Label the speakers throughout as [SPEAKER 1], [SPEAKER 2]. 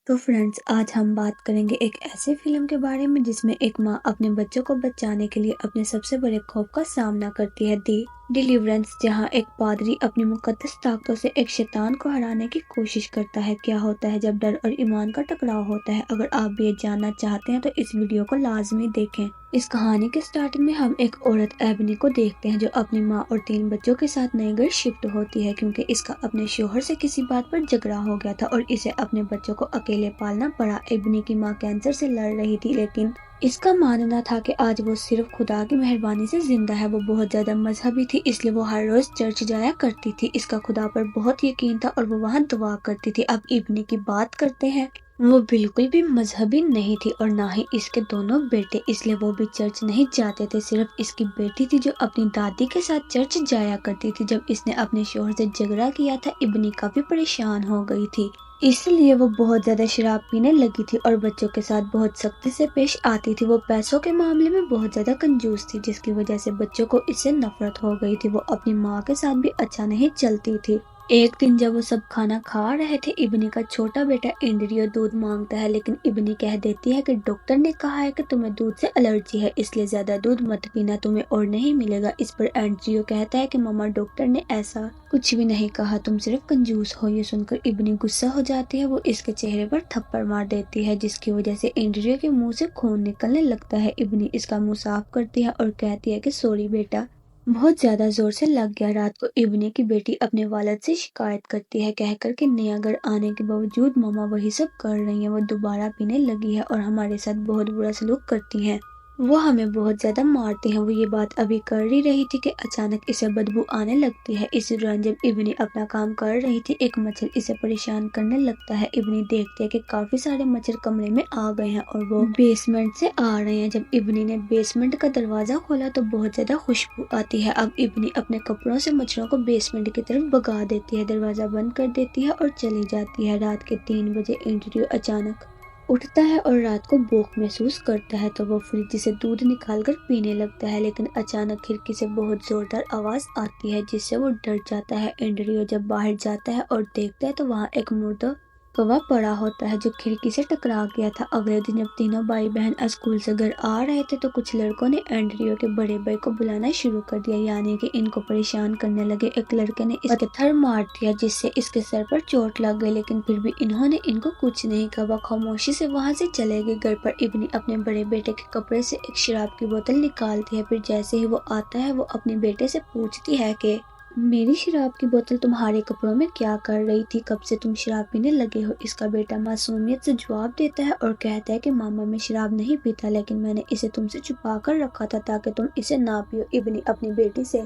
[SPEAKER 1] तो फ्रेंड्स, आज हम बात करेंगे एक ऐसे फिल्म के बारे में जिसमें एक माँ अपने बच्चों को बचाने के लिए अपने सबसे बड़े खौफ का सामना करती है, दी डिलीवरेंस, जहाँ एक पादरी अपनी मुकद्दस ताकतों से एक शैतान को हराने की कोशिश करता है। क्या होता है जब डर और ईमान का टकराव होता है? अगर आप भी ये जानना चाहते हैं तो इस वीडियो को लाजमी देखें। इस कहानी के स्टार्टिंग में हम एक औरत एबनी को देखते हैं जो अपनी माँ और 3 बच्चों के साथ नए घर शिफ्ट होती है क्योंकि इसका अपने शोहर से किसी बात पर झगड़ा हो गया था और इसे अपने बच्चों को अकेले पालना पड़ा। एबनी की माँ कैंसर से लड़ रही थी, लेकिन इसका मानना था कि आज वो सिर्फ खुदा की मेहरबानी से जिंदा है। वो बहुत ज्यादा मजहबी थी, इसलिए वो हर रोज चर्च जाया करती थी। इसका खुदा पर बहुत यकीन था और वो वहाँ दुआ करती थी। अब इब्नी की बात करते हैं। वो बिल्कुल भी मजहबी नहीं थी और ना ही इसके दोनों बेटे, इसलिए वो भी चर्च नहीं जाते थे। सिर्फ इसकी बेटी थी जो अपनी दादी के साथ चर्च जाया करती थी। जब इसने अपने शोहर से झगड़ा किया था, इब्नी काफी परेशान हो गई थी, इसलिए वो बहुत ज्यादा शराब पीने लगी थी और बच्चों के साथ बहुत सख्ती से पेश आती थी। वो पैसों के मामले में बहुत ज्यादा कंजूस थी, जिसकी वजह से बच्चों को इससे नफरत हो गई थी। वो अपनी माँ के साथ भी अच्छा नहीं चलती थी। एक दिन जब वो सब खाना खा रहे थे, इब्नी का छोटा बेटा एंड्रियो दूध मांगता है, लेकिन इब्नी कह देती है कि डॉक्टर ने कहा है कि तुम्हें दूध से एलर्जी है, इसलिए ज्यादा दूध मत पीना, तुम्हें और नहीं मिलेगा। इस पर एंड्रियो कहता है कि मम्मा, डॉक्टर ने ऐसा कुछ भी नहीं कहा, तुम सिर्फ कंजूस हो। ये सुनकर इब्नी गुस्सा हो जाती है। वो इसके चेहरे पर थप्पड़ मार देती है, जिसकी वजह से एंड्रियो के मुंह से खून निकलने लगता है। इब्नी इसका मुंह साफ करती है और कहती है कि सॉरी बेटा, बहुत ज्यादा जोर से लग गया। रात को इब्नी की बेटी अपने वालिद से शिकायत करती है, कहकर कि नया घर आने के बावजूद मम्मा वही सब कर रही है। वो दोबारा पीने लगी है और हमारे साथ बहुत बुरा सलूक करती हैं। वो हमें बहुत ज्यादा मारती हैं। वो ये बात अभी कर ही रही थी कि अचानक इसे बदबू आने लगती है। इस दौरान जब इब्नी अपना काम कर रही थी, एक मच्छर इसे परेशान करने लगता है। इब्नी देखती है कि काफी सारे मच्छर कमरे में आ गए हैं और वो बेसमेंट से आ रहे हैं। जब इब्नी ने बेसमेंट का दरवाजा खोला तो बहुत ज्यादा खुशबू आती है। अब इब्नी अपने कपड़ों से मच्छरों को बेसमेंट की तरफ भगा देती है, दरवाजा बंद कर देती है और चली जाती है। रात के 3 बजे एंड्रयू अचानक उठता है और रात को भूख महसूस करता है, तो वो फ्रिज से दूध निकालकर पीने लगता है, लेकिन अचानक खिड़की से बहुत जोरदार आवाज आती है जिससे वो डर जाता है। एंड्रियो जब बाहर जाता है और देखता है तो वहाँ एक मुर्दा कौवा पड़ा होता है जो खिड़की से टकरा गया था। अगले दिन जब तीनों भाई बहन स्कूल से घर आ रहे थे तो कुछ लड़कों ने एंड्रियो के बड़े भाई को बुलाना शुरू कर दिया, यानी कि इनको परेशान करने लगे। एक लड़के ने इसके पत्थर मार दिया जिससे इसके सर पर चोट लग गई, लेकिन फिर भी इन्होंने इनको कुछ नहीं कहा। खामोशी से वहाँ से चले गए। घर पर इब्नी अपने बड़े बेटे के कपड़े से एक शराब की बोतल निकालती है। फिर जैसे ही वो आता है, वो अपने बेटे से पूछती है कि मेरी शराब की बोतल तुम्हारे कपड़ों में क्या कर रही थी? कब से तुम शराब पीने लगे हो? इसका बेटा मासूमियत से जवाब देता है और कहता है कि मामा, मैं शराब नहीं पीता, लेकिन मैंने इसे तुमसे छुपा कर रखा था ताकि तुम इसे ना पियो। इब्नी अपनी बेटी से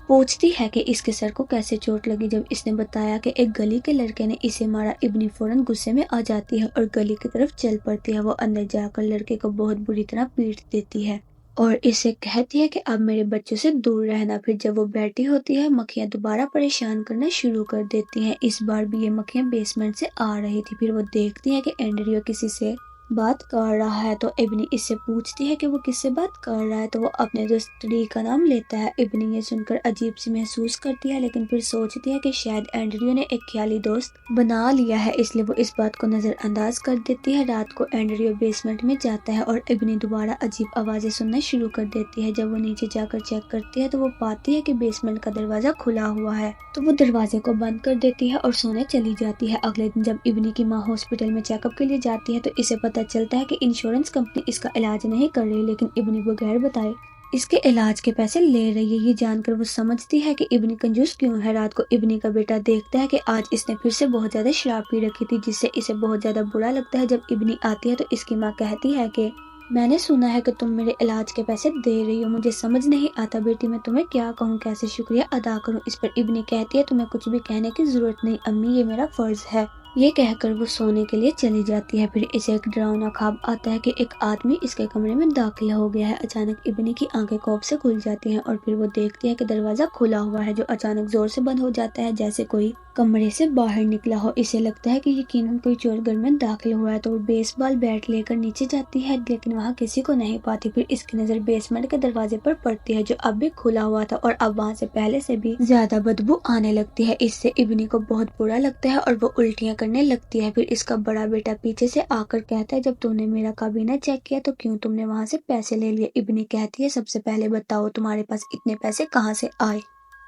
[SPEAKER 1] पूछती है कि इसके सर को कैसे चोट लगी। जब इसने बताया कि एक गली के लड़के ने इसे मारा, इब्नी फौरन गुस्से में आ जाती है और गली की तरफ चल पड़ती है। वो अंदर जाकर लड़के को बहुत बुरी तरह पीट देती है और इसे कहती है कि अब मेरे बच्चों से दूर रहना। फिर जब वो बैठी होती है, मक्खियां दोबारा परेशान करना शुरू कर देती हैं। इस बार भी ये मक्खियां बेसमेंट से आ रही थी। फिर वो देखती है कि एंड्रियो किसी से बात कर रहा है, तो इब्नी इससे पूछती है कि वो किससे बात कर रहा है, तो वो अपने दोस्त डी का नाम लेता है। इब्नी ये सुनकर अजीब सी महसूस करती है, लेकिन फिर सोचती है कि शायद एंड्रियो ने एक ख्याली दोस्त बना लिया है, इसलिए वो इस बात को नजरअंदाज कर देती है। रात को एंड्रियो बेसमेंट में जाता है और इब्नी दोबारा अजीब आवाजें सुनना शुरू कर देती है। जब वो नीचे जाकर चेक करती है तो वो पाती है कि बेसमेंट का दरवाजा खुला हुआ है, तो वो दरवाजे को बंद कर देती है और सोने चली जाती है। अगले दिन जब इब्नी की माँ हॉस्पिटल में चेकअप के लिए जाती है तो इसे पता चलता है कि इंश्योरेंस कंपनी इसका इलाज नहीं कर रही, लेकिन इब्नी बगैर बताए इसके इलाज के पैसे ले रही है। ये जानकर वो समझती है कि इब्नी कंजूस क्यों है। रात को इब्नी का बेटा देखता है कि आज इसने फिर से बहुत ज्यादा शराब पी रखी थी, जिससे इसे बहुत ज्यादा बुरा लगता है। जब इब्नी आती है तो इसकी माँ कहती है कि मैंने सुना है कि तुम मेरे इलाज के पैसे दे रही हो, मुझे समझ नहीं आता बेटी, मैं तुम्हें क्या कहूँ, कैसे शुक्रिया अदा करूँ। इस पर इब्नी कहती है तुम्हें कुछ भी कहने की जरूरत नहीं अम्मी, ये मेरा फर्ज है। ये कहकर वो सोने के लिए चली जाती है। फिर इसे एक डरावना ख्वाब आता है कि एक आदमी इसके कमरे में दाखिल हो गया है। अचानक इब्नी की आंखें खौफ से खुल जाती हैं और फिर वो देखती है कि दरवाजा खुला हुआ है, जो अचानक जोर से बंद हो जाता है, जैसे कोई कमरे से बाहर निकला हो। इसे लगता है कि यकीनन कोई चोर घर में दाखिल हुआ है तो वो बेसबॉल बैट लेकर नीचे जाती है, लेकिन वहाँ किसी को नहीं पाती। फिर इसकी नज़र बेसमेंट के दरवाजे पर पड़ती है जो अब भी खुला हुआ था और अब वहाँ से पहले से भी ज्यादा बदबू आने लगती है। इससे इब्नी को बहुत बुरा लगता है और वो उल्टियाँ करने लगती है। फिर इसका बड़ा बेटा पीछे से आकर कहता है, जब तुमने मेरा काबीना चेक किया तो क्यों तुमने वहाँ से पैसे ले लिए? इब्नी कहती है, सबसे पहले बताओ तुम्हारे पास इतने पैसे कहाँ से आए?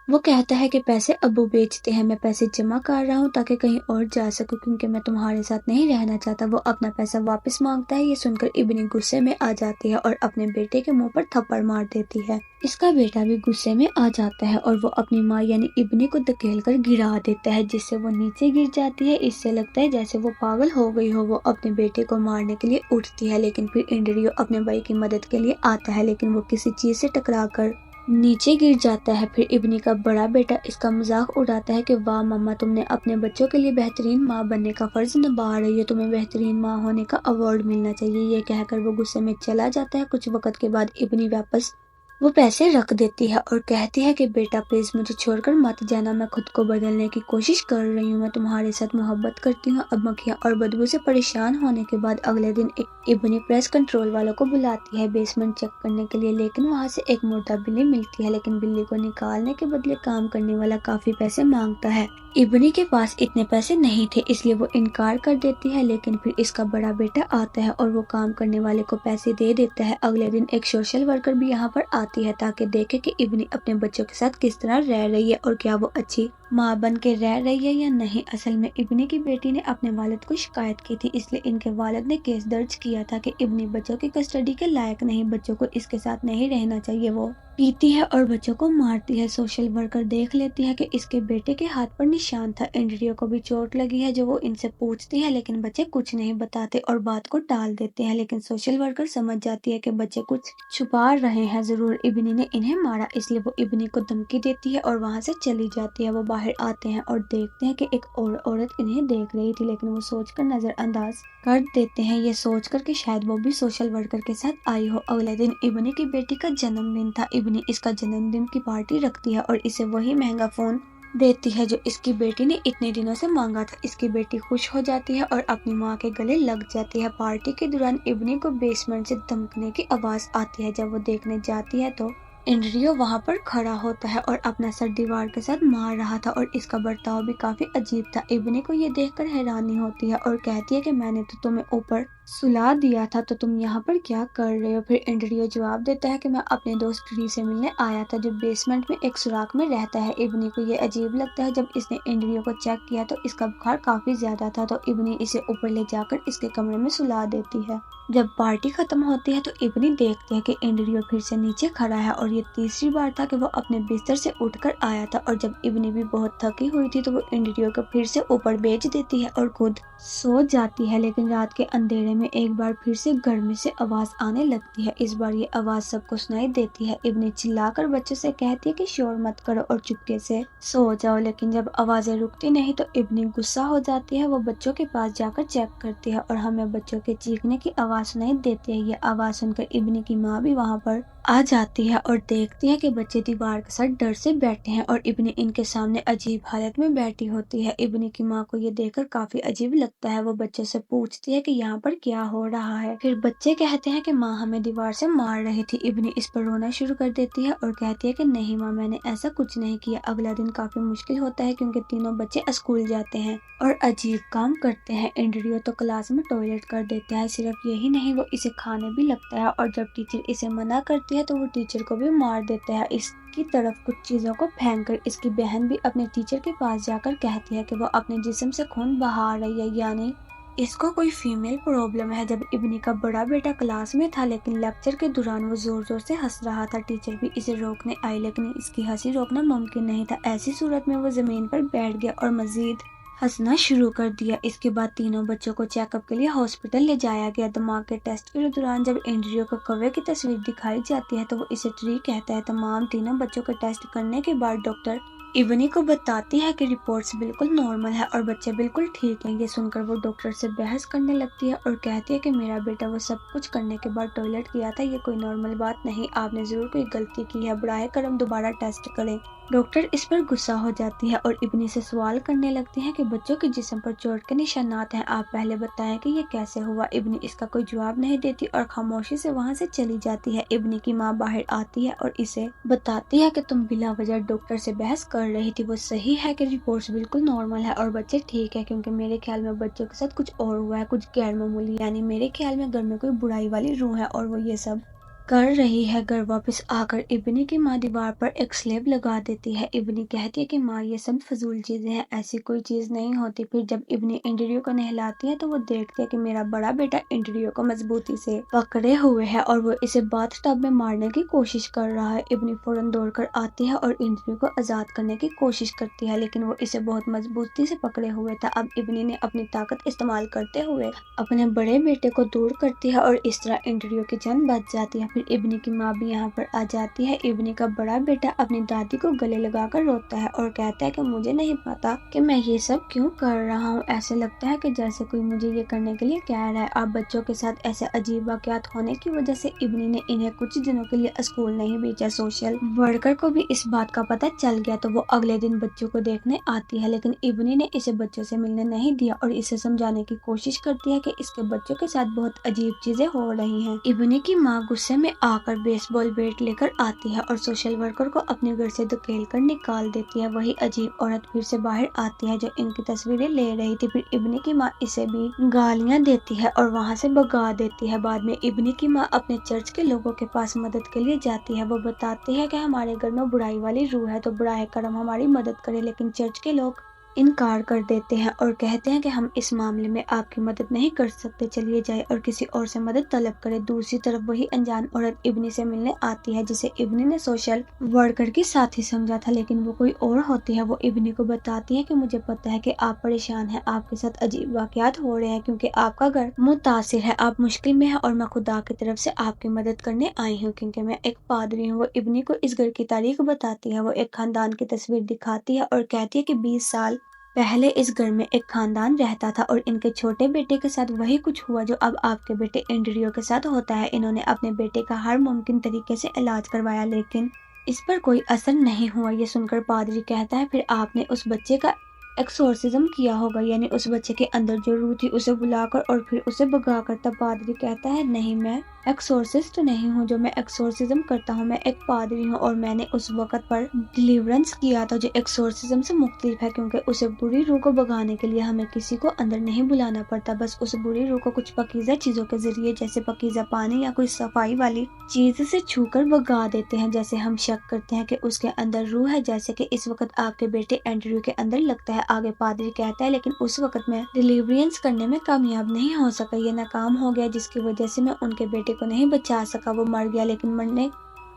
[SPEAKER 1] वो कहता है कि पैसे अब्बू बेचते हैं, मैं पैसे जमा कर रहा हूँ ताकि कहीं और जा सकूं क्योंकि मैं तुम्हारे साथ नहीं रहना चाहता। वो अपना पैसा वापस मांगता है। ये सुनकर इब्नी गुस्से में आ जाती है और अपने बेटे के मुंह पर थप्पड़ मार देती है। इसका बेटा भी गुस्से में आ जाता है और वो अपनी माँ यानी इब्नी को धकेल कर गिरा देता है जिससे वो नीचे गिर जाती है। इससे लगता है जैसे वो पागल हो गई हो। वो अपने बेटे को मारने के लिए उठती है, लेकिन फिर एंड्रियो अपने भाई की मदद के लिए आता है, लेकिन वो किसी चीज से टकरा कर नीचे गिर जाता है। फिर इब्नी का बड़ा बेटा इसका मजाक उड़ाता है कि वाह मम्मा, तुमने अपने बच्चों के लिए बेहतरीन माँ बनने का फर्ज निभा रही हो, तुम्हें बेहतरीन माँ होने का अवार्ड मिलना चाहिए। ये कहकर वो गुस्से में चला जाता है। कुछ वक्त के बाद इब्नी वापस वो पैसे रख देती है और कहती है कि बेटा प्लीज मुझे छोड़कर मत जाना, मैं खुद को बदलने की कोशिश कर रही हूँ, मैं तुम्हारे साथ मोहब्बत करती हूँ। अब मक्खियाँ और बदबू से परेशान होने के बाद अगले दिन इब्नी प्रेस कंट्रोल वालों को बुलाती है बेसमेंट चेक करने के लिए, लेकिन वहाँ से एक मुर्दा बिल्ली मिलती है, लेकिन बिल्ली को निकालने के बदले काम करने वाला काफी पैसे मांगता है। इब्नी के पास इतने पैसे नहीं थे इसलिए वो इनकार कर देती है, लेकिन फिर इसका बड़ा बेटा आता है और वो काम करने वाले को पैसे दे देता है। अगले दिन एक सोशल वर्कर भी यहाँ पर आती है ताकि देखे कि इब्नी अपने बच्चों के साथ किस तरह रह रही है और क्या वो अच्छी माँ बन के रह रही है या नहीं। असल में इब्नी की बेटी ने अपने वालिद को शिकायत की थी, इसलिए इनके वालिद ने केस दर्ज किया था कि इब्नी बच्चों की कस्टडी के लायक नहीं, बच्चों को इसके साथ नहीं रहना चाहिए। वो पीती है और बच्चों को मारती है। सोशल वर्कर देख लेती है कि इसके बेटे के हाथ पर निशान था। एंड्रियो को भी चोट लगी है जो वो इनसे पूछती है, लेकिन बच्चे कुछ नहीं बताते और बात को टाल देते हैं। लेकिन सोशल वर्कर समझ जाती है कि बच्चे कुछ छुपा रहे हैं, जरूर इब्नी ने इन्हें मारा, इसलिए वो इब्नी को धमकी देती है और वहाँ से चली जाती है। वो बाहर आते हैं और देखते हैं कि एक और औरत इन्हें देख रही थी, लेकिन वो सोचकर नजरअंदाज कर देते हैं, ये सोचकर कि शायद वो भी सोशल वर्कर के साथ आई हो। अगले दिन इब्नी की बेटी का जन्मदिन था। इब्नी इसका जन्मदिन की पार्टी रखती है और इसे वही महंगा फोन देती है जो इसकी बेटी ने इतने दिनों से मांगा था। इसकी बेटी खुश हो जाती है और अपनी माँ के गले लग जाती है। पार्टी के दौरान इब्नी को बेसमेंट से धमकने की आवाज आती है। जब वो देखने जाती है तो एंड्रियो वहां पर खड़ा होता है और अपना सर दीवार के साथ मार रहा था और इसका बर्ताव भी काफी अजीब था। इब्नी को ये देखकर हैरानी होती है और कहती है कि मैंने तो तुम्हें ऊपर सुला दिया था, तो तुम यहाँ पर क्या कर रहे हो? फिर एंड्रियो जवाब देता है कि मैं अपने दोस्त ट्री से मिलने आया था जो बेसमेंट में एक सुराख में रहता है। इब्नी को ये अजीब लगता है। जब इसने एंड्रियो को चेक किया तो इसका बुखार काफी ज्यादा था, तो इब्नी इसे ऊपर ले जाकर इसके कमरे में सुला देती है। जब पार्टी खत्म होती है तो इब्नी देखते हैं कि एंड्रियो फिर से नीचे खड़ा है और ये तीसरी बार था कि वो अपने बिस्तर से उठकर आया था। और जब इब्नी भी बहुत थकी हुई थी तो वो एंड्रियो को फिर से ऊपर भेज देती है और खुद सो जाती है। लेकिन रात के अंधेरे में एक बार फिर से घर में से आवाज आने लगती है। इस बार ये आवाज सबको सुनाई देती है। इब्नी चिल्लाकर बच्चों से कहती है कि शोर मत करो और चुपके से सो जाओ, लेकिन जब आवाजें रुकती नहीं तो इब्नी गुस्सा हो जाती है। वो बच्चों के पास जाकर चेक करती है और हमें बच्चों के चीखने की आवाज सुनाई देती है। ये आवाज सुनकर इब्नी की माँ भी वहाँ पर आ जाती है और देखती है कि बच्चे दीवार के साथ डर से बैठे हैं और इब्नी इनके सामने अजीब हालत में बैठी होती है। इब्नी की माँ को ये देखकर काफी अजीब लगता है। वो बच्चों से पूछती है कि यहाँ पर क्या हो रहा है। फिर बच्चे कहते हैं कि माँ हमें दीवार से मार रही थी। इब्नी इस पर रोना शुरू कर देती है और कहती है कि नहीं माँ, मैंने ऐसा कुछ नहीं किया। अगला दिन काफी मुश्किल होता है क्योंकि तीनों बच्चे स्कूल जाते हैं और अजीब काम करते हैं। एंड्रियो तो क्लास में टॉयलेट कर देता है। सिर्फ यही नहीं, वो इसे खाने भी लगता है और जब टीचर इसे मना करती है तो वो टीचर को भी मार देता है। इसकी तरफ कुछ चीजों को फेंककर इसकी बहन भी अपने टीचर के पास जाकर कहती है कि वो अपने जिस्म से खून बहा रही है, यानी इसको कोई फीमेल प्रॉब्लम है। जब इब्नी का बड़ा बेटा क्लास में था लेकिन लेक्चर के दौरान वो जोर जोर से हंस रहा था। टीचर भी इसे रोकने आई लेकिन इसकी हंसी रोकना मुमकिन नहीं था। ऐसी सूरत में वो जमीन पर बैठ गया और मजीद हंसना शुरू कर दिया। इसके बाद तीनों बच्चों को चेकअप के लिए हॉस्पिटल ले जाया गया। दिमाग के टेस्ट के दौरान जब एंड्रियो को कौवे की तस्वीर दिखाई जाती है तो वो इसे ट्री कहता है। तमाम तीनों बच्चों को टेस्ट करने के बाद डॉक्टर इब्नी को बताती है कि रिपोर्ट्स बिल्कुल नॉर्मल है और बच्चे बिल्कुल ठीक हैं। ये सुनकर वो डॉक्टर से बहस करने लगती है और कहती है कि मेरा बेटा वो सब कुछ करने के बाद टॉयलेट गया था, ये कोई नॉर्मल बात नहीं, आपने जरूर कोई गलती की है, बराए करम दोबारा टेस्ट करें। डॉक्टर इस पर गुस्सा हो जाती है और इब्नी से सवाल करने लगती है कि बच्चों के जिस्म पर चोट के निशानात हैं, आप पहले बताएं कि ये कैसे हुआ। इब्नी इसका कोई जवाब नहीं देती और खामोशी से वहां से चली जाती है। इब्नी की माँ बाहर आती है और इसे बताती है कि तुम बिला वजह डॉक्टर से बहस कर रही थी। वो सही है कि रिपोर्ट्स बिल्कुल नॉर्मल है और बच्चे ठीक है, क्योंकि मेरे ख्याल में बच्चों के साथ कुछ और हुआ है, कुछ गैर मामूली, यानी मेरे ख्याल में घर में कोई बुराई वाली रूह है और वो ये सब कर रही है। घर वापस आकर इब्नी की माँ दीवार पर एक स्लेब लगा देती है। इब्नी कहती है कि माँ ये सब फजूल चीजें हैं, ऐसी कोई चीज नहीं होती। फिर जब इब्नी इंड्रियो को नहलाती है तो वो देखती है कि मेरा बड़ा बेटा इंड्रियो को मजबूती से पकड़े हुए है और वो इसे बाथ टब में मारने की कोशिश कर रहा है। इब्नी फौरन दौड़कर आती है और इंड्रियो को आजाद करने की कोशिश करती है, लेकिन वो इसे बहुत मजबूती से पकड़े हुए था। अब इब्नी ने अपनी ताकत इस्तेमाल करते हुए अपने बड़े बेटे को दूर करती है और इस तरह इंड्रियो की जान बच जाती है। फिर इब्नी की माँ भी यहाँ पर आ जाती है। इब्नी का बड़ा बेटा अपनी दादी को गले लगाकर रोता है और कहता है कि मुझे नहीं पता कि मैं ये सब क्यों कर रहा हूँ, ऐसे लगता है कि जैसे कोई मुझे ये करने के लिए कह रहा है। अब बच्चों के साथ ऐसे अजीब वाकयात होने की वजह से इब्नी ने इन्हें कुछ दिनों के लिए स्कूल नहीं भेजा। सोशल वर्कर को भी इस बात का पता चल गया तो वो अगले दिन बच्चों को देखने आती है, लेकिन इब्नी ने इसे बच्चों से मिलने नहीं दिया और इसे समझाने की कोशिश करती है कि इसके बच्चों के साथ बहुत अजीब चीजें हो रही हैं। इब्नी की माँ गुस्से में आकर बेसबॉल बैट लेकर आती है और सोशल वर्कर को अपने घर से धकेल कर निकाल देती है। वही अजीब औरत फिर से बाहर आती है जो इनकी तस्वीरें ले रही थी। फिर इब्नी की माँ इसे भी गालियां देती है और वहाँ से भगा देती है। बाद में इब्नी की माँ अपने चर्च के लोगों के पास मदद के लिए जाती है। वो बताती है कि हमारे घर में बुराई वाली रूह है तो बुराए करम हमारी मदद करे, लेकिन चर्च के लोग इनकार कर देते हैं और कहते हैं कि हम इस मामले में आपकी मदद नहीं कर सकते, चलिए जाए और किसी और से मदद तलब करे। दूसरी तरफ वही अनजान औरत इब्नी से मिलने आती है जिसे इब्नी ने सोशल वर्कर के साथ ही समझा था, लेकिन वो कोई और होती है। वो इब्नी को बताती है कि मुझे पता है कि आप परेशान हैं, आपके साथ अजीब वाकयात हो रहे हैं क्योंकि आपका घर मुतासिर है, आप मुश्किल में हैं और मैं खुदा की तरफ से आपकी मदद करने आई हूँ क्योंकि मैं एक पादरी हूँ। वो इब्नी को इस घर की तारीख बताती है। वो एक खानदान की तस्वीर दिखाती है और कहती है कि 20 साल पहले इस घर में एक खानदान रहता था और इनके छोटे बेटे के साथ वही कुछ हुआ जो अब आपके बेटे एंड्रियो के साथ होता है। इन्होंने अपने बेटे का हर मुमकिन तरीके से इलाज करवाया लेकिन इस पर कोई असर नहीं हुआ। ये सुनकर पादरी कहता है फिर आपने उस बच्चे का एक्सोर्सिज्म किया होगा, यानी उस बच्चे के अंदर जो रूह थी उसे बुलाकर और फिर उसे भगाकर। तब पादरी कहता है नहीं, मैं एक्सोर्सिस्ट नहीं हूँ, जो मैं एक्सोर्सिज्म करता हूँ मैं एक पादरी हूँ और मैंने उस वक्त पर डिलीवरेंस किया था जो एक्सोर्सिज्म से मुख्तलिफ है क्योंकि उसे बुरी रूह को भगाने के लिए हमें किसी को अंदर नहीं बुलाना पड़ता, बस उस बुरी रूह को कुछ पकीज़ा चीजों के जरिए जैसे पकीज़ा पानी या कोई सफाई वाली चीज से छूकर भगा देते हैं। जैसे हम शक करते हैं कि उसके अंदर रूह है, जैसे कि इस वक्त आपके बेटे एंड्रयू के अंदर लगता है। आगे पादरी कहता है लेकिन उस वक्त मैं डिलीवरेंस करने में कामयाब नहीं हो सका, ये नाकाम हो गया जिसकी वजह से मैं उनके बेटे को नहीं बचा सका। वो मर गया, लेकिन मरने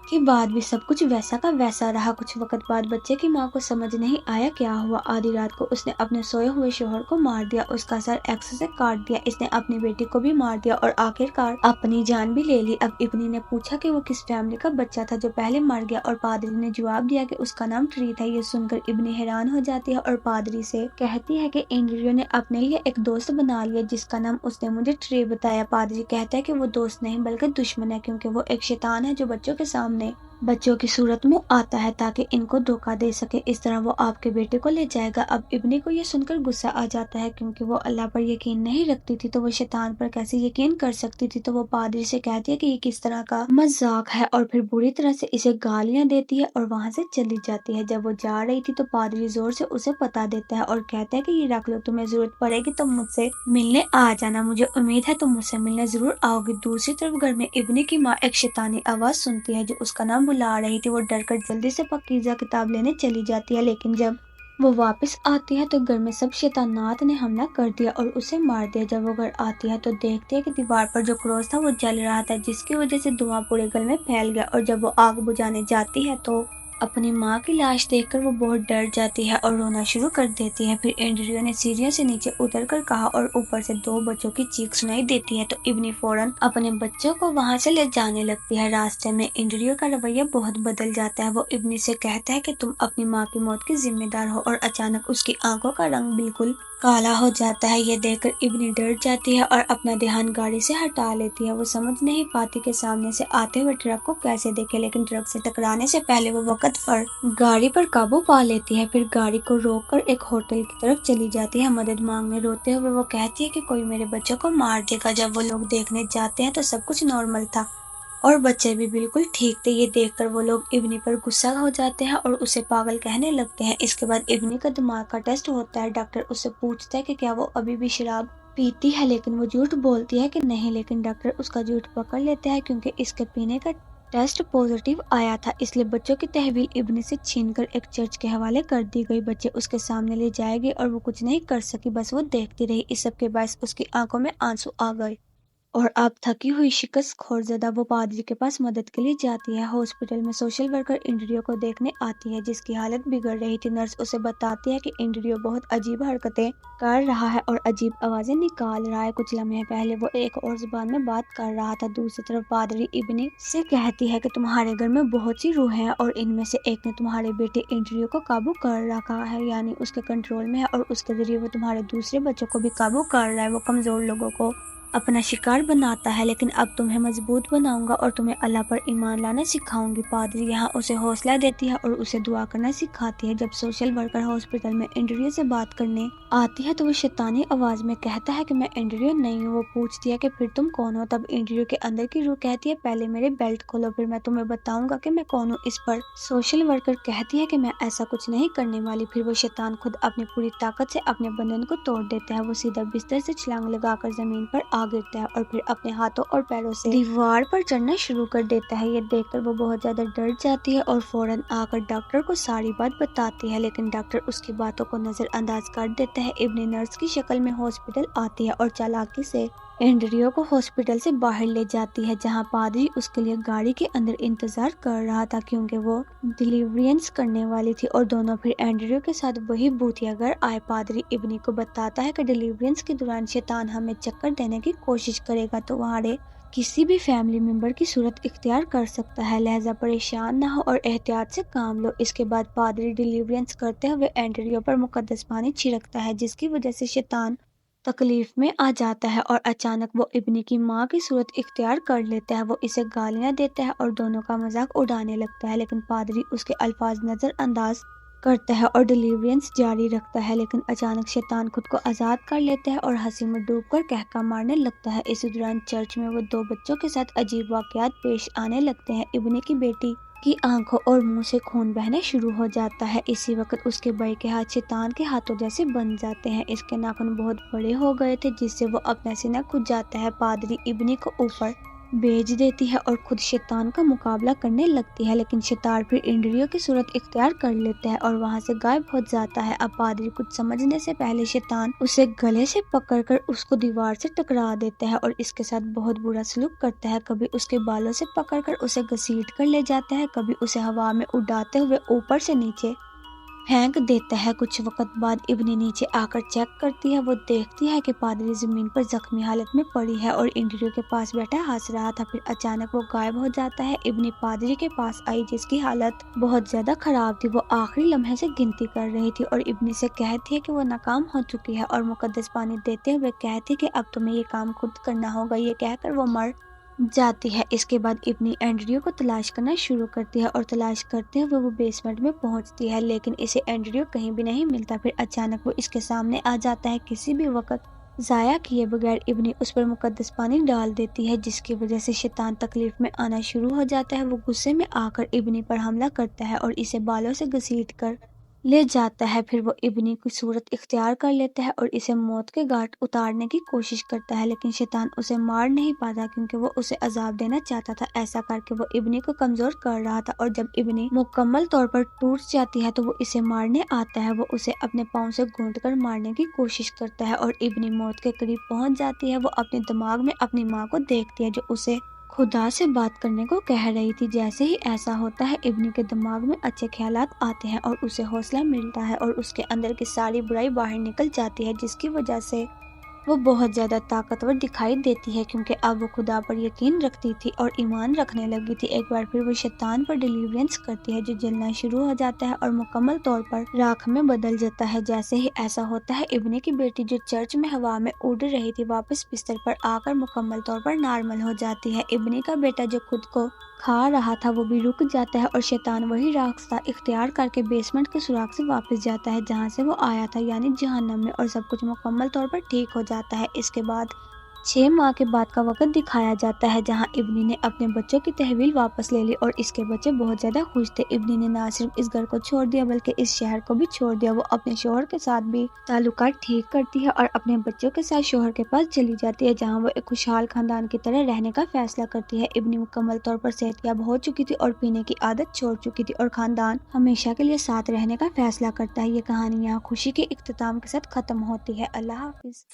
[SPEAKER 1] के बाद भी सब कुछ वैसा का वैसा रहा। कुछ वक्त बाद बच्चे की माँ को समझ नहीं आया क्या हुआ। आधी रात को उसने अपने सोए हुए शोहर को मार दिया, उसका सर एक्स से काट दिया, इसने अपनी बेटी को भी मार दिया और आखिरकार अपनी जान भी ले ली। अब इब्नी ने पूछा कि वो किस फैमिली का बच्चा था जो पहले मर गया और पादरी ने जवाब दिया कि उसका नाम ट्री था। ये सुनकर इब्नी हैरान हो जाती है और पादरी से कहती है कि एंड्रयू ने अपने लिए एक दोस्त बना लिया जिसका नाम उसने मुझे ट्री बताया। पादरी कहता है कि वो दोस्त नहीं बल्कि दुश्मन है क्योंकि वो एक शैतान है जो बच्चों के सामने बच्चों की सूरत में आता है ताकि इनको धोखा दे सके, इस तरह वो आपके बेटे को ले जाएगा। अब इब्नी को ये सुनकर गुस्सा आ जाता है क्योंकि वो अल्लाह पर यकीन नहीं रखती थी तो वो शैतान पर कैसे यकीन कर सकती थी। तो वो पादरी से कहती है कि ये किस तरह का मजाक है और फिर बुरी तरह से इसे गालियां देती है और वहां से चली जाती है। जब वो जा रही थी तो पादरी जोर से उसे पता देता है और कहता है कि ये रख लो, तुम्हें जरूरत पड़ेगी तो मुझसे मिलने आ जाना, मुझे उम्मीद है तुम मुझसे मिलने जरूर आओगी। दूसरी तरफ घर में इब्नी की माँ एक शैतानी आवाज सुनती है जो उसका नाम बुला रही थी। वो डरकर जल्दी से पकीज़ा किताब लेने चली जाती है, लेकिन जब वो वापस आती है तो घर में सब शैतानात ने हमला कर दिया और उसे मार दिया। जब वो घर आती है तो देखती है कि दीवार पर जो क्रॉस था वो जल रहा था जिसकी वजह से धुआं पूरे घर में फैल गया और जब वो आग बुझाने जाती है तो अपनी माँ की लाश देखकर वो बहुत डर जाती है और रोना शुरू कर देती है। फिर एंड्रयू ने सीढ़ियों से नीचे उतरकर कहा और ऊपर से 2 बच्चों की चीख सुनाई देती है तो इब्नी फौरन अपने बच्चों को वहां से ले जाने लगती है। रास्ते में एंड्रयू का रवैया बहुत बदल जाता है। वो इब्नी से कहता है कि तुम अपनी माँ की मौत की जिम्मेदार हो और अचानक उसकी आंखों का रंग बिल्कुल کالا ہو جاتا ہے۔ یہ دیکھ کر ابنی ڈر جاتی ہے اور اپنا دھیان گاڑی سے ہٹا لیتی ہے۔ وہ سمجھ نہیں پاتی کہ سامنے سے آتے ہوئے ٹرک کو کیسے دیکھے، لیکن ٹرک سے ٹکرانے سے پہلے وہ وقت پر گاڑی پر قابو پا لیتی ہے۔ پھر گاڑی کو روک کر ایک ہوٹل کی طرف چلی جاتی ہے مدد مانگنے۔ روتے ہوئے وہ کہتی ہے کہ کوئی میرے بچوں کو مار دے گا۔ جب وہ لوگ دیکھنے جاتے ہیں تو سب کچھ نارمل تھا اور بچے بھی بالکل ٹھیک تھے۔ یہ دیکھ کر وہ لوگ ابنی پر غصہ ہو جاتے ہیں اور اسے پاگل کہنے لگتے ہیں۔ اس کے بعد ابنی کا دماغ کا ٹیسٹ ہوتا ہے۔ ڈاکٹر اس سے پوچھتا ہے کہ کیا وہ ابھی بھی شراب پیتی ہے، لیکن وہ جھوٹ بولتی ہے کہ نہیں، لیکن ڈاکٹر اس کا جھوٹ پکڑ لیتا ہے کیونکہ اس کے پینے کا ٹیسٹ پازیٹیو آیا تھا۔ اس لیے بچوں کی تحویل ابنی سے چھین کر ایک چرچ کے حوالے کر دی گئی۔ بچے اس کے سامنے لے جائے گئے اور وہ کچھ نہیں کر سکی، بس وہ دیکھتی رہی۔ اس سب کے باعث اس کی آنکھوں میں آنسو آ گئے اور اب تھکی ہوئی شکست خوردزدہ وہ پادری کے پاس مدد کے لیے جاتی ہے۔ ہاسپٹل میں سوشل ورکر انڈریو کو دیکھنے آتی ہے جس کی حالت بگڑ رہی تھی۔ نرس اسے بتاتی ہے کہ انڈریو بہت عجیب حرکتیں کر رہا ہے اور عجیب آوازیں نکال رہا ہے۔ کچھ لمحے پہلے وہ ایک اور زبان میں بات کر رہا تھا۔ دوسری طرف پادری ابنی سے کہتی ہے کہ تمہارے گھر میں بہت سی روحیں ہیں اور ان میں سے ایک نے تمہارے بیٹے انڈریو کو قابو کر رکھا ہے، یعنی اس کے کنٹرول میں ہے، اور اس کے ذریعے وہ تمہارے دوسرے بچوں کو بھی قابو کر رہا ہے۔ وہ کمزور لوگوں کو اپنا شکار بناتا ہے، لیکن اب تمہیں مضبوط بناؤں گا اور تمہیں اللہ پر ایمان لانا سکھاؤں گی۔ پادری یہاں اسے حوصلہ دیتی ہے اور اسے دعا کرنا سکھاتی ہے۔ جب سوشل ورکر ہاسپٹل میں انڈریو سے بات کرنے آتی ہے تو وہ شیطانی آواز میں کہتا ہے کہ میں انڈریو نہیں ہوں۔ وہ پوچھتی ہے کہ پھر تم کون ہو؟ تب انڈریو کے اندر کی روح کہتی ہے پہلے میرے بیلٹ کھولو، پھر میں تمہیں بتاؤں گا کہ میں کون ہوں۔ اس پر سوشل ورکر کہتی ہے کہ میں ایسا کچھ نہیں کرنے والی۔ پھر وہ شیطان خود اپنی پوری طاقت سے اپنے بدن کو توڑ دیتا ہے۔ وہ سیدھا بستر سے چھلانگ لگا کر زمین پر آ گرتا ہے اور پھر اپنے ہاتھوں اور پیروں سے دیوار پر چڑھنا شروع کر دیتا ہے۔ یہ دیکھ کر وہ بہت زیادہ ڈر جاتی ہے اور فوراً آ کر ڈاکٹر کو ساری بات بتاتی ہے، لیکن ڈاکٹر اس کی باتوں کو نظر انداز کر دیتا ہے۔ ابنی نرس کی شکل میں ہاسپٹل آتی ہے اور چالاکی سے انڈریو کو ہاسپٹل سے باہر لے جاتی ہے جہاں پادری اس کے لیے گاڑی کے اندر انتظار کر رہا تھا کیونکہ وہ ڈیلیورینس کرنے والی تھی، اور دونوں پھر انڈریو کے ساتھ وہی بھوتیا گھر آئے۔ پادری ابنی کو بتاتا ہے کہ ڈیلیورینس کے دوران شیطان ہمیں چکر دینے کی کوشش کرے گا، تو تمہارے کسی بھی فیملی ممبر کی صورت اختیار کر سکتا ہے، لہذا پریشان نہ ہو اور احتیاط سے کام لو۔ اس کے بعد پادری ڈیلیورینس کرتے ہوئے انڈریو پر مقدس پانی چھڑکتا ہے جس کی وجہ سے شیطان تکلیف میں آ جاتا ہے اور اچانک وہ ابنی کی ماں کی صورت اختیار کر لیتا ہے۔ وہ اسے گالیاں دیتا ہے اور دونوں کا مذاق اڑانے لگتا ہے، لیکن پادری اس کے الفاظ نظر انداز کرتا ہے اور ڈیلیورینس جاری رکھتا ہے، لیکن اچانک شیطان خود کو آزاد کر لیتا ہے اور ہنسی میں ڈوب کر قہقہ مارنے لگتا ہے۔ اسی دوران چرچ میں وہ دو بچوں کے ساتھ عجیب واقعات پیش آنے لگتے ہیں۔ ابنی کی بیٹی کی آنکھوں اور منہ سے خون بہنا شروع ہو جاتا ہے۔ اسی وقت اس کے بھائی کے ہاتھ شیطان کے ہاتھوں جیسے بن جاتے ہیں۔ اس کے ناخن بہت بڑے ہو گئے تھے جس سے وہ اپنا سینہ کھد جاتا ہے۔ پادری ابنی کو اوپر بھیج دیتی ہے اور خود شیطان کا مقابلہ کرنے لگتی ہے، لیکن شیطان پھر انڈریو کی صورت اختیار کر لیتا ہے اور وہاں سے غائب ہو جاتا ہے۔ اب پادری کچھ سمجھنے سے پہلے شیطان اسے گلے سے پکڑ کر اس کو دیوار سے ٹکرا دیتا ہے اور اس کے ساتھ بہت برا سلوک کرتا ہے۔ کبھی اس کے بالوں سے پکڑ کر اسے گھسیٹ کر لے جاتا ہے، کبھی اسے ہوا میں اڑاتے ہوئے اوپر سے نیچے پھینک دیتا ہے۔ کچھ وقت بعد ابنی نیچے آ کر چیک کرتی ہے۔ وہ دیکھتی ہے کہ پادری زمین پر زخمی حالت میں پڑی ہے اور انڈریو کے پاس بیٹھا ہنس رہا تھا، پھر اچانک وہ غائب ہو جاتا ہے۔ ابنی پادری کے پاس آئی جس کی حالت بہت زیادہ خراب تھی۔ وہ آخری لمحے سے گنتی کر رہی تھی اور ابنی سے کہتی ہے کہ وہ ناکام ہو چکی ہے اور مقدس پانی دیتے ہوئے کہتی کہ اب تمہیں یہ کام خود کرنا ہوگا۔ یہ کہہ کر وہ مر جاتی ہے۔ اس کے بعد ابنی انڈریو کو تلاش کرنا شروع کرتی ہے اور تلاش کرتے ہوئے وہ بیسمنٹ میں پہنچتی ہے، لیکن اسے انڈریو کہیں بھی نہیں ملتا۔ پھر اچانک وہ اس کے سامنے آ جاتا ہے۔ کسی بھی وقت ضائع کیے بغیر ابنی اس پر مقدس پانی ڈال دیتی ہے جس کی وجہ سے شیطان تکلیف میں آنا شروع ہو جاتا ہے۔ وہ غصے میں آ کر ابنی پر حملہ کرتا ہے اور اسے بالوں سے گھسیٹ کر لے جاتا ہے۔ پھر وہ ابنی کی صورت اختیار کر لیتا ہے اور اسے موت کے گھاٹ اتارنے کی کوشش کرتا ہے، لیکن شیطان اسے مار نہیں پاتا کیونکہ وہ اسے عذاب دینا چاہتا تھا۔ ایسا کر کے وہ ابنی کو کمزور کر رہا تھا اور جب ابنی مکمل طور پر ٹوٹ جاتی ہے تو وہ اسے مارنے آتا ہے۔ وہ اسے اپنے پاؤں سے گونٹ کر مارنے کی کوشش کرتا ہے اور ابنی موت کے قریب پہنچ جاتی ہے۔ وہ اپنے دماغ میں اپنی ماں کو دیکھتی ہے جو اسے خدا سے بات کرنے کو کہہ رہی تھی۔ جیسے ہی ایسا ہوتا ہے ابنی کے دماغ میں اچھے خیالات آتے ہیں اور اسے حوصلہ ملتا ہے اور اس کے اندر کی ساری برائی باہر نکل جاتی ہے، جس کی وجہ سے وہ بہت زیادہ طاقتور دکھائی دیتی ہے کیونکہ اب وہ خدا پر یقین رکھتی تھی اور ایمان رکھنے لگی تھی۔ ایک بار پھر وہ شیطان پر ڈیلیورنس کرتی ہے جو جلنا شروع ہو جاتا ہے اور مکمل طور پر راکھ میں بدل جاتا ہے۔ جیسے ہی ایسا ہوتا ہے، ابنی کی بیٹی جو چرچ میں ہوا میں اڑ رہی تھی واپس بستر پر آ کر مکمل طور پر نارمل ہو جاتی ہے۔ ابنی کا بیٹا جو خود کو کھا رہا تھا وہ بھی رک جاتا ہے اور شیطان وہی راستہ اختیار کر کے بیسمنٹ کے سوراخ سے واپس جاتا ہے جہاں سے وہ آیا تھا، یعنی جہنم میں، اور سب کچھ مکمل طور پر ٹھیک ہو جاتا ہے۔ اس کے بعد 6 ماہ کے بعد کا وقت دکھایا جاتا ہے جہاں ابنی نے اپنے بچوں کی تحویل واپس لے لی اور اس کے بچے بہت زیادہ خوش تھے۔ ابنی نے نہ صرف اس گھر کو چھوڑ دیا بلکہ اس شہر کو بھی چھوڑ دیا۔ وہ اپنے شوہر کے ساتھ بھی تعلقات ٹھیک کرتی ہے اور اپنے بچوں کے ساتھ شوہر کے پاس چلی جاتی ہے جہاں وہ ایک خوشحال خاندان کی طرح رہنے کا فیصلہ کرتی ہے۔ ابنی مکمل طور پر صحت یاب ہو چکی تھی اور پینے کی عادت چھوڑ چکی تھی اور خاندان ہمیشہ کے لیے ساتھ رہنے کا فیصلہ کرتا ہے۔ یہ کہانی یہاں خوشی کے اختتام کے ساتھ ختم ہوتی ہے۔ اللہ حافظ۔